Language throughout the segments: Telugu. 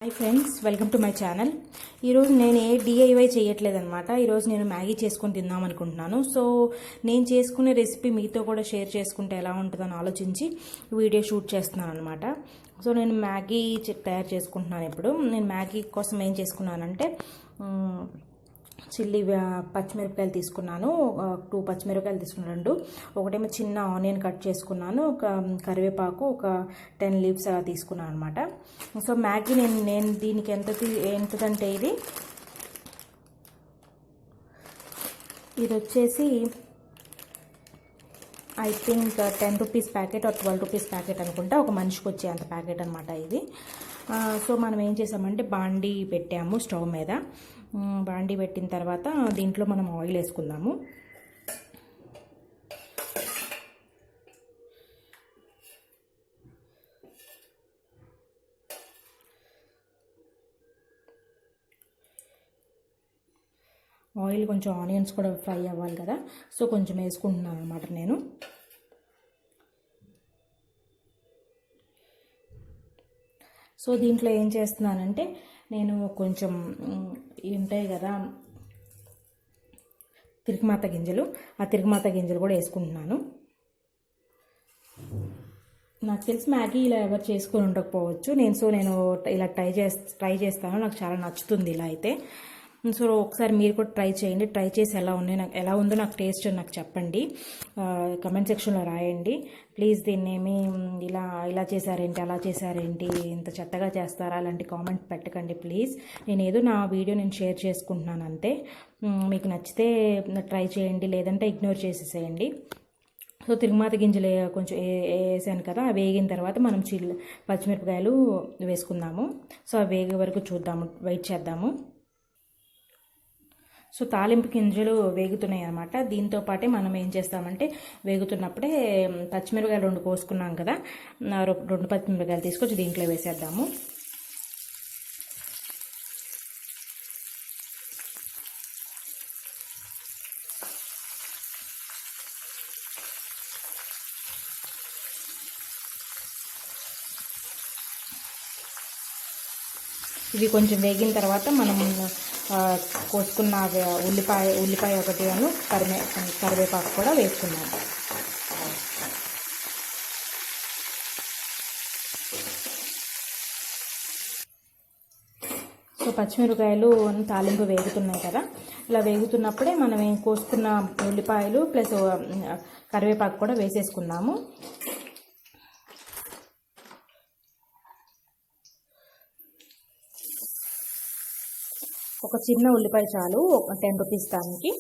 Hi friends, welcome to my channel. ఈరోజు నేను ఏ డిఐవై చేయట్లేదన్నమాట. ఈరోజు నేను మ్యాగీ చేసుకొని తిందాం అనుకుంటున్నాను. సో నేను చేసుకునే రెసిపీ మీతో కూడా షేర్ చేసుకుంటే ఎలా ఉంటుందని ఆలోచించి వీడియో షూట్ చేస్తున్నాను అనమాట. సో నేను మ్యాగీ తయారు చేసుకుంటున్నాను. ఇప్పుడు నేను మ్యాగీ కోసం ఏం చేసుకున్నానంటే చిల్లీ పచ్చిమిరపకాయలు తీసుకున్నాను. 2 పచ్చిమిరపకాయలు తీసుకున్నాను. ఒకటేమో చిన్న ఆనియన్ కట్ చేసుకున్నాను. ఒక కరివేపాకు, ఒక 10 లీవ్స్ అలా తీసుకున్నాను అనమాట. సో మ్యాగీ నేను దీనికి ఎంతదంటే ఇది వచ్చేసి I think 10 rupees packet or 12 rupees packet అనుకుంటా. ఒక మనిషికి వచ్చే అంత ప్యాకెట్ అనమాట ఇది. సో మనం ఏం చేసామంటే బాండీ పెట్టాము స్టవ్ మీద. బాండీ పెట్టిన తర్వాత దీంట్లో మనం ఆయిల్ వేసుకుందాము. ఆయిల్ కొంచెం ఆనియన్స్ కూడా ఫ్రై అవ్వాలి కదా, సో కొంచెం వేసుకుంటున్నాను అనమాట నేను. సో దీంట్లో ఏం చేస్తున్నానంటే నేను కొంచెం ఉంటాయి కదా తిరుగుమాత గింజలు, ఆ తిరుగుమాత గింజలు కూడా వేసుకుంటున్నాను. నాకు తెలిసి మ్యాగీ ఇలా ఎవరు చేసుకొని ఉండకపోవచ్చు. నేను ఇలా ట్రై చేస్తాను. నాకు చాలా నచ్చుతుంది ఇలా అయితే. సో ఒకసారి మీరు కూడా ట్రై చేయండి. ట్రై చేసి ఎలా ఉందో నాకు టేస్ట్ నాకు చెప్పండి. కమెంట్ సెక్షన్లో రాయండి ప్లీజ్. దీన్ని ఏమి ఇలా చేశారేంటి, అలా చేశారేంటి, ఇంత చెత్తగా చేస్తారా, అలాంటి కామెంట్ పెట్టకండి ప్లీజ్. నా వీడియో షేర్ చేసుకుంటున్నాను అంతే. మీకు నచ్చితే ట్రై చేయండి, లేదంటే ఇగ్నోర్ చేసేసేయండి. సో తిరుగుమాత గింజలు కొంచెం వేసాను కదా, అవి వేగిన తర్వాత మనం పచ్చిమిరపకాయలు వేసుకుందాము. సో అవి వేగే వరకు చూద్దాము, వెయిట్ చేద్దాము. సో తాలింపు గింజలు వేగుతున్నాయి అన్నమాట. దీంతో పాటే మనం ఏం చేస్తామంటే వేగుతున్నప్పుడే పచ్చిమిరపకాయలు 2 కోసుకున్నాం కదా, 2 పచ్చిమిరపకాయలు తీసుకొచ్చి దీంట్లో వేసేద్దాము. ఇవి కొంచెం వేగిన తర్వాత మనం కోసుకున్న ఉల్లిపాయ ఒకటి కరివేపాకు కూడా వేసుకున్నాము. సో పచ్చిమిరపకాయలు తాలింపు వేగుతున్నాయి కదా, ఇలా వేగుతున్నప్పుడే మనం కోసుకున్న ఉల్లిపాయలు ప్లస్ కరివేపాకు కూడా వేసేసుకున్నాము. ఒక చిన్న ఉల్లిపాయ చాలు, 10 రూపీస్ దానికి.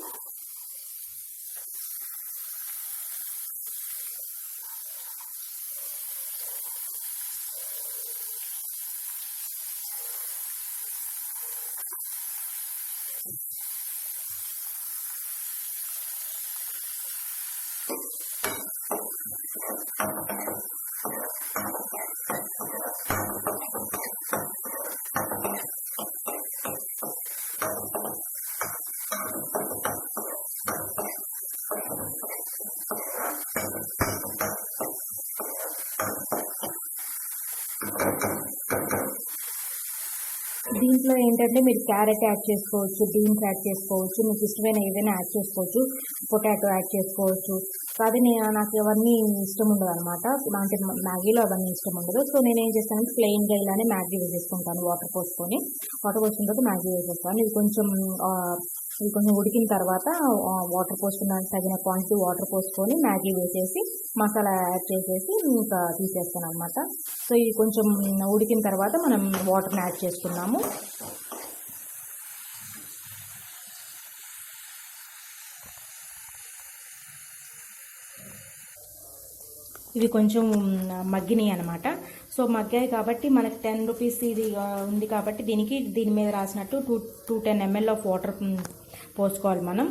దీంట్లో ఏంటంటే మీరు క్యారెట్ యాడ్ చేసుకోవచ్చు, బీన్స్ యాడ్ చేసుకోవచ్చు, మీకు ఇష్టమైన ఏదైనా యాడ్ చేసుకోవచ్చు, పొటాటో యాడ్ చేసుకోవచ్చు. కానీ నాకు అవన్నీ ఇష్టం ఉండదు అనమాట. అంటే మ్యాగీలో అవన్నీ ఇష్టం ఉండదు. సో నేను ఏం చేస్తానంటే ప్లెయిన్గా ఇలానే మ్యాగీ వేసేసుకుంటాను. వాటర్ పోసుకున్న తర్వాత మ్యాగీ వేసేస్తాను. ఇది కొంచెం ఉడికిన తర్వాత వాటర్ పోసుకున్న తగిన క్వాంటిటీ వాటర్ పోసుకొని మ్యాగీ వేసేసి మసాలా యాడ్ చేసేసి ఇంకా తీసేస్తాను అనమాట. సో ఇది కొంచెం ఉడికిన తర్వాత మనం వాటర్ని యాడ్ చేసుకున్నాము. ఇవి కొంచెం మగ్గినాయి అనమాట. సో మగ్గాయి కాబట్టి మనకి 10 రూపీస్ ఇది ఉంది కాబట్టి దీని మీద రాసినట్టు 210 ml ఆఫ్ వాటర్ పోసుకోవాలి మనం.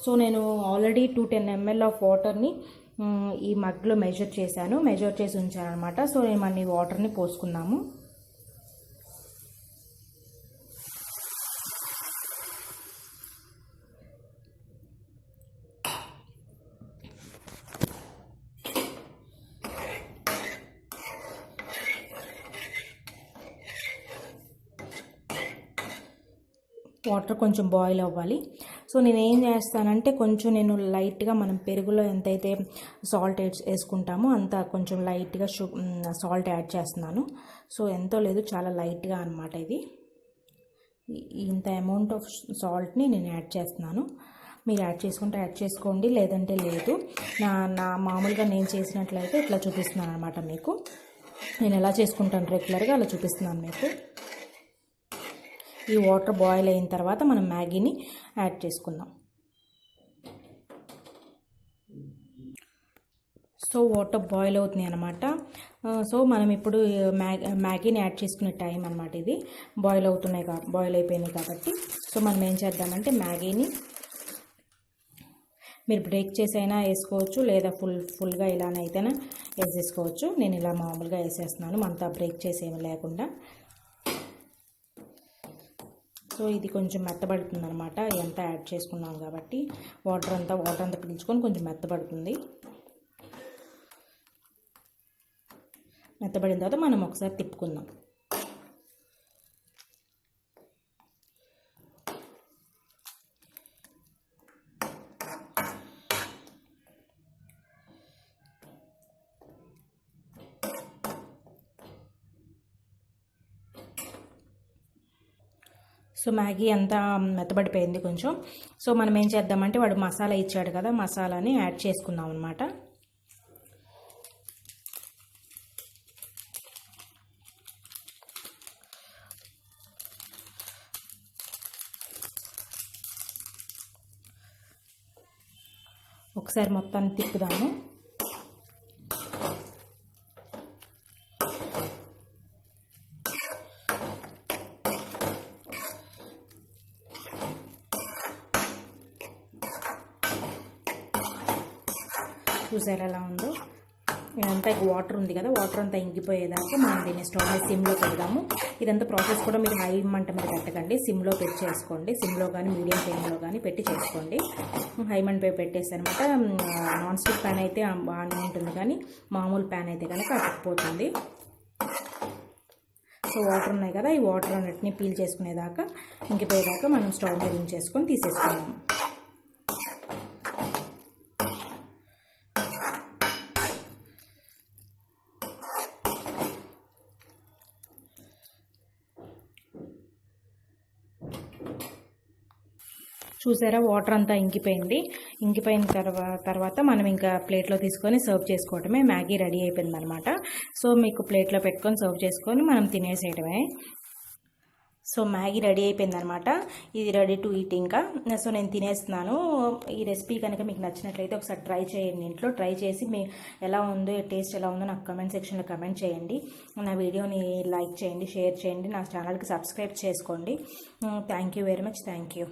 సో నేను ఆల్రెడీ 210 ml ఆఫ్ వాటర్ని ఈ మగ్లో మెజర్ చేసి ఉంచాను అనమాట. సో నేను మన వాటర్ని పోసుకున్నాము. వాటర్ కొంచెం బాయిల్ అవ్వాలి. సో నేను ఏం చేస్తానంటే కొంచెం నేను లైట్గా మనం పెరుగులో ఎంతైతే సాల్ట్ వేసుకుంటామో అంత కొంచెం లైట్గా సాల్ట్ యాడ్ చేస్తున్నాను. సో ఎంతో లేదు, చాలా లైట్గా అనమాట ఇది. ఇంత అమౌంట్ ఆఫ్ సాల్ట్ని నేను యాడ్ చేస్తున్నాను. మీరు యాడ్ చేసుకుంటే యాడ్ చేసుకోండి, లేదంటే లేదు. నా మామూలుగా నేను చేసినట్లయితే ఇట్లా చూపిస్తున్నాను అనమాట మీకు. నేను ఎలా చేసుకుంటాను రెగ్యులర్గా అలా చూపిస్తున్నాను మీకు. ఈ వాటర్ బాయిల్ అయిన తర్వాత మనం మ్యాగీని యాడ్ చేసుకుందాం. సో వాటర్ బాయిల్ అవుతున్నాయి అనమాట. సో మనం ఇప్పుడు మ్యాగీని యాడ్ చేసుకునే టైం అనమాట ఇది. బాయిల్ అయిపోయినాయి కాబట్టి సో మనం ఏం చేద్దామంటే మ్యాగీని మీరు బ్రేక్ చేసి అయినా వేసుకోవచ్చు, లేదా ఫుల్గా ఇలానైతేనా వేసేసుకోవచ్చు. నేను ఇలా మామూలుగా వేసేస్తున్నాను, అంతా బ్రేక్ చేసి ఏమి లేకుండా. సో ఇది కొంచెం మెత్తబడుతుంది అనమాట, ఎంత యాడ్ చేసుకున్నాం కాబట్టి వాటర్ అంతా పీల్చుకొని కొంచెం మెత్తబడుతుంది. మెత్తబడిన తర్వాత మనం ఒకసారి తిప్పుకుందాం. సో మ్యాగీ అంతా మెత్తబడిపోయింది కొంచెం. సో మనం ఏం చేద్దామంటే వాడు మసాలా ఇచ్చాడు కదా, మసాలాని యాడ్ చేసుకుందాం అనమాట. ఒకసారి మొత్తాన్ని తిప్పుదాము. చూసారు ఎలా ఉందో. ఇదంతా వాటర్ ఉంది కదా, వాటర్ అంతా ఇంకిపోయేదాకా మనం దీన్ని స్టవ్ మీద సిమ్లో పెడదాము. ఇదంతా ప్రాసెస్ కూడా మీరు హై మంట మీద పెట్టకండి, సిమ్లో పెట్టి చేసుకోండి. సిమ్లో కానీ మీడియం ఫ్లేమ్లో కానీ పెట్టి చేసుకోండి. హై మంట మీద పెట్టేసి అనమాట. నాన్ స్టిక్ ప్యాన్ అయితే బాగానే ఉంటుంది, కానీ మామూలు ప్యాన్ అయితే కనుక అతుక్కుపోతుంది. సో వాటర్ ఉన్నాయి కదా, ఈ వాటర్ అన్నిటిని పీల్ చేసుకునేదాకా ఇంకిపోయేదాకా మనం స్టవ్ మీద ఉంచేసుకొని తీసేసుకున్నాము. చూసారా, వాటర్ అంతా ఇంకిపోయిన తర్వాత మనం ఇంకా ప్లేట్లో తీసుకొని సర్వ్ చేసుకోవటమే. మ్యాగీ రెడీ అయిపోయింది అనమాట. సో మీకు ప్లేట్లో పెట్టుకొని సర్వ్ చేసుకొని మనం తినేసేయటమే. సో మ్యాగీ రెడీ అయిపోయింది అనమాట. ఇది రెడీ టు ఈట్ ఇంకా. సో నేను తినేస్తున్నాను. ఈ రెసిపీ కనుక మీకు నచ్చినట్లయితే ఒకసారి ట్రై చేయండి, ఇంట్లో ట్రై చేసి మీ ఎలా ఉందో, టేస్ట్ ఎలా ఉందో నాకు కమెంట్ సెక్షన్లో కమెంట్ చేయండి. నా వీడియోని లైక్ చేయండి, షేర్ చేయండి, నా ఛానల్కి సబ్స్క్రైబ్ చేసుకోండి. Thank you very much. Thank you.